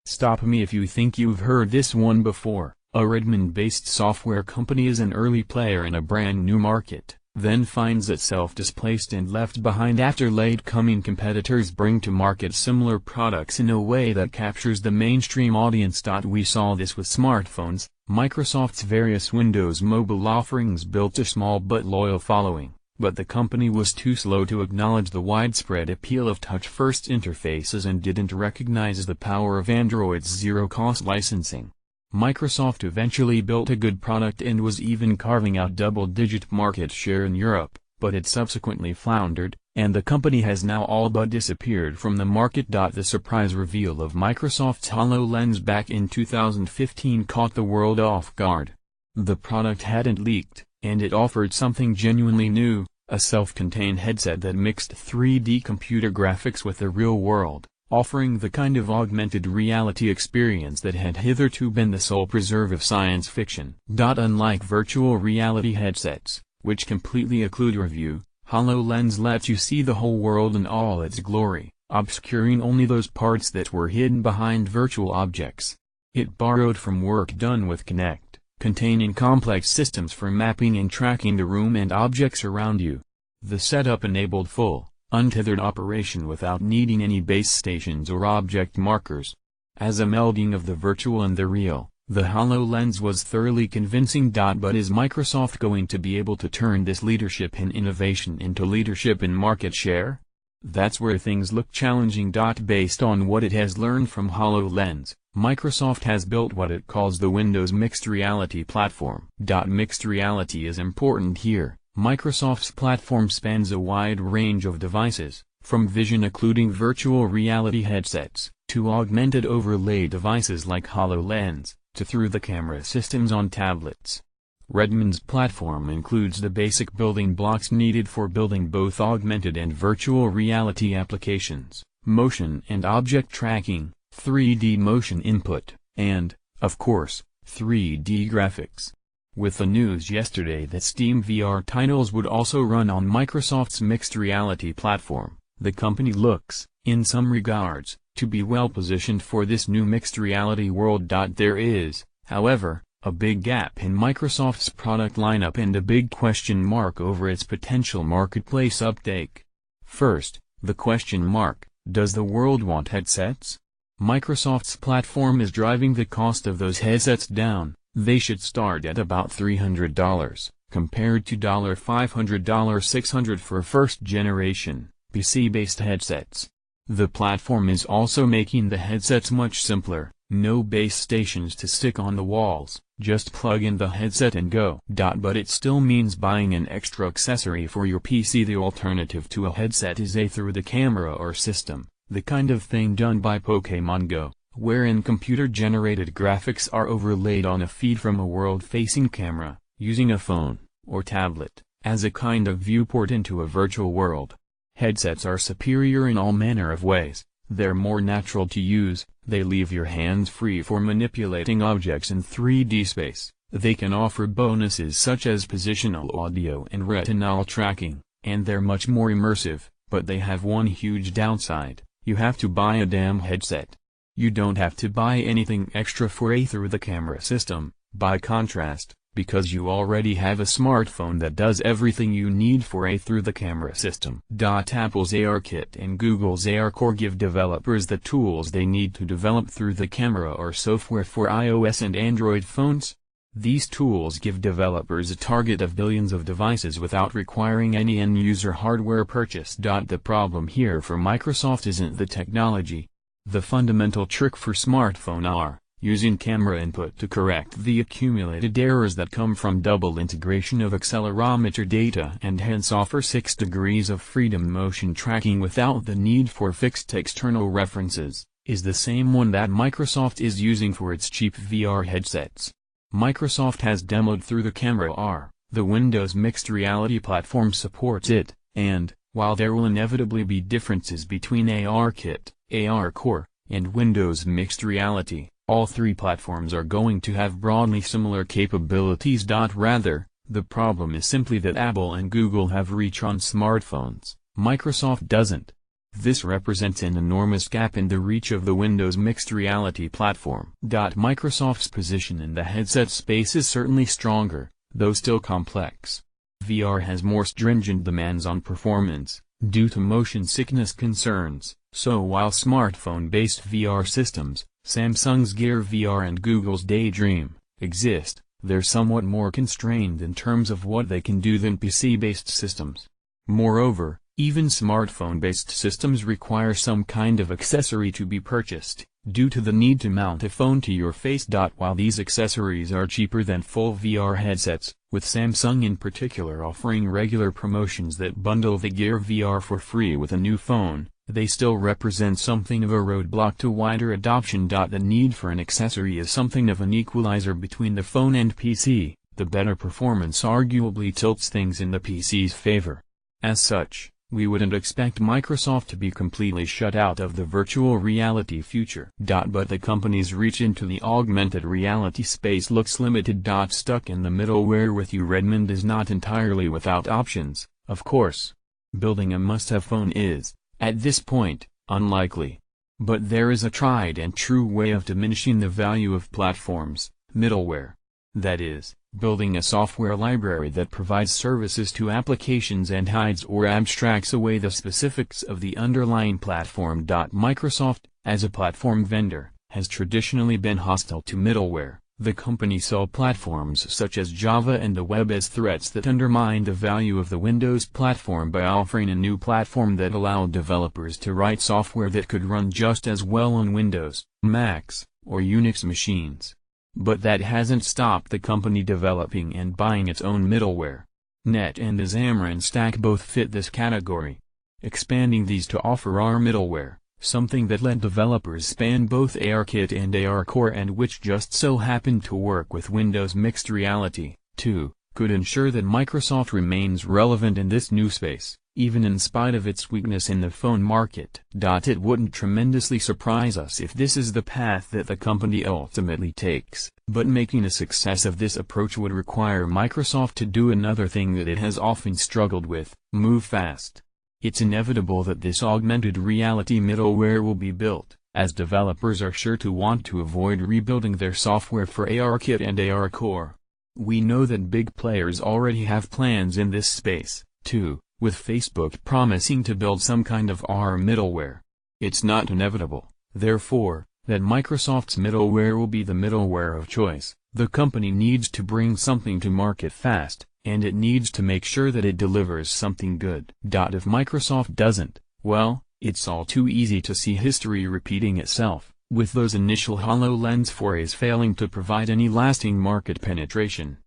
Stop me if you think you've heard this one before. A Redmond-based software company is an early player in a brand new market, then finds itself displaced and left behind after late-coming competitors bring to market similar products in a way that captures the mainstream audience. We saw this with smartphones. Microsoft's various Windows mobile offerings built a small but loyal following, but the company was too slow to acknowledge the widespread appeal of touch-first interfaces and didn't recognize the power of Android's zero-cost licensing. Microsoft eventually built a good product and was even carving out double-digit market share in Europe, but it subsequently floundered, and the company has now all but disappeared from the market. The surprise reveal of Microsoft's HoloLens back in 2015 caught the world off guard. The product hadn't leaked, and it offered something genuinely new, a self-contained headset that mixed 3D computer graphics with the real world, offering the kind of augmented reality experience that had hitherto been the sole preserve of science fiction. Unlike virtual reality headsets, which completely occlude your view, HoloLens lets you see the whole world in all its glory, obscuring only those parts that were hidden behind virtual objects. It borrowed from work done with Kinect, containing complex systems for mapping and tracking the room and objects around you. The setup enabled full, untethered operation without needing any base stations or object markers. As a melding of the virtual and the real, the HoloLens was thoroughly convincing. But is Microsoft going to be able to turn this leadership in innovation into leadership in market share? That's where things look challenging. Based on what it has learned from HoloLens, Microsoft has built what it calls the Windows Mixed Reality Platform. Mixed reality is important here. Microsoft's platform spans a wide range of devices, from vision-occluding virtual reality headsets, to augmented overlay devices like HoloLens, to through-the-camera systems on tablets. Redmond's platform includes the basic building blocks needed for building both augmented and virtual reality applications, motion and object tracking, 3D motion input, and, of course, 3D graphics. With the news yesterday that Steam VR titles would also run on Microsoft's mixed reality platform, the company looks, in some regards, to be well positioned for this new mixed reality world. There is, however, a big gap in Microsoft's product lineup and a big question mark over its potential marketplace uptake. First, the question mark: does the world want headsets? Microsoft's platform is driving the cost of those headsets down. They should start at about $300, compared to $500, $600 for first-generation, PC-based headsets. The platform is also making the headsets much simpler, no base stations to stick on the walls, just plug in the headset and go. But it still means buying an extra accessory for your PC. The alternative to a headset is a through-the-camera or system, the kind of thing done by Pokémon Go, wherein computer-generated graphics are overlaid on a feed from a world-facing camera, using a phone, or tablet, as a kind of viewport into a virtual world. Headsets are superior in all manner of ways. They're more natural to use, they leave your hands free for manipulating objects in 3D space, they can offer bonuses such as positional audio and retinal tracking, and they're much more immersive, but they have one huge downside: you have to buy a damn headset. You don't have to buy anything extra for a through-the-camera system, by contrast, because you already have a smartphone that does everything you need for a through-the-camera system. Apple's ARKit and Google's ARCore give developers the tools they need to develop through-the-camera or software for iOS and Android phones. These tools give developers a target of billions of devices without requiring any end-user hardware purchase. The problem here for Microsoft isn't the technology. The fundamental trick for smartphone are, using camera input to correct the accumulated errors that come from double integration of accelerometer data and hence offer 6 degrees of freedom. Motion tracking without the need for fixed external references, is the same one that Microsoft is using for its cheap VR headsets. Microsoft has demoed through the camera R, the Windows Mixed Reality Platform supports it, and, while there will inevitably be differences between ARKit, ARCore, and Windows Mixed Reality, all three platforms are going to have broadly similar capabilities. Rather, the problem is simply that Apple and Google have reach on smartphones, Microsoft doesn't. This represents an enormous gap in the reach of the Windows mixed reality platform. Microsoft's position in the headset space is certainly stronger, though still complex. VR has more stringent demands on performance, due to motion sickness concerns, so while smartphone-based VR systems, Samsung's Gear VR and Google's Daydream, exist, they're somewhat more constrained in terms of what they can do than PC-based systems. Moreover, even smartphone-based systems require some kind of accessory to be purchased, due to the need to mount a phone to your face. While these accessories are cheaper than full VR headsets, with Samsung in particular offering regular promotions that bundle the Gear VR for free with a new phone, they still represent something of a roadblock to wider adoption. The need for an accessory is something of an equalizer between the phone and PC. The better performance arguably tilts things in the PC's favor. As such, we wouldn't expect Microsoft to be completely shut out of the virtual reality future. But the company's reach into the augmented reality space looks limited. Stuck in the middle where with you, Redmond is not entirely without options, of course. Building a must-have phone is, at this point, unlikely. But there is a tried and true way of diminishing the value of platforms, middleware. That is, building a software library that provides services to applications and hides or abstracts away the specifics of the underlying platform. Microsoft, as a platform vendor, has traditionally been hostile to middleware. The company saw platforms such as Java and the web as threats that undermined the value of the Windows platform by offering a new platform that allowed developers to write software that could run just as well on Windows, Macs, or Unix machines. But that hasn't stopped the company developing and buying its own middleware. Net and the Xamarin Stack both fit this category. Expanding these to offer AR middleware, something that let developers span both ARKit and ARCore and which just so happened to work with Windows Mixed Reality, too, could ensure that Microsoft remains relevant in this new space, even in spite of its weakness in the phone market. It wouldn't tremendously surprise us if this is the path that the company ultimately takes, but making a success of this approach would require Microsoft to do another thing that it has often struggled with: move fast. It's inevitable that this augmented reality middleware will be built, as developers are sure to want to avoid rebuilding their software for ARKit and ARCore. We know that big players already have plans in this space, too, with Facebook promising to build some kind of AR middleware. It's not inevitable, therefore, that Microsoft's middleware will be the middleware of choice. The company needs to bring something to market fast, and it needs to make sure that it delivers something good. If Microsoft doesn't, well, it's all too easy to see history repeating itself, with those initial HoloLens forays failing to provide any lasting market penetration.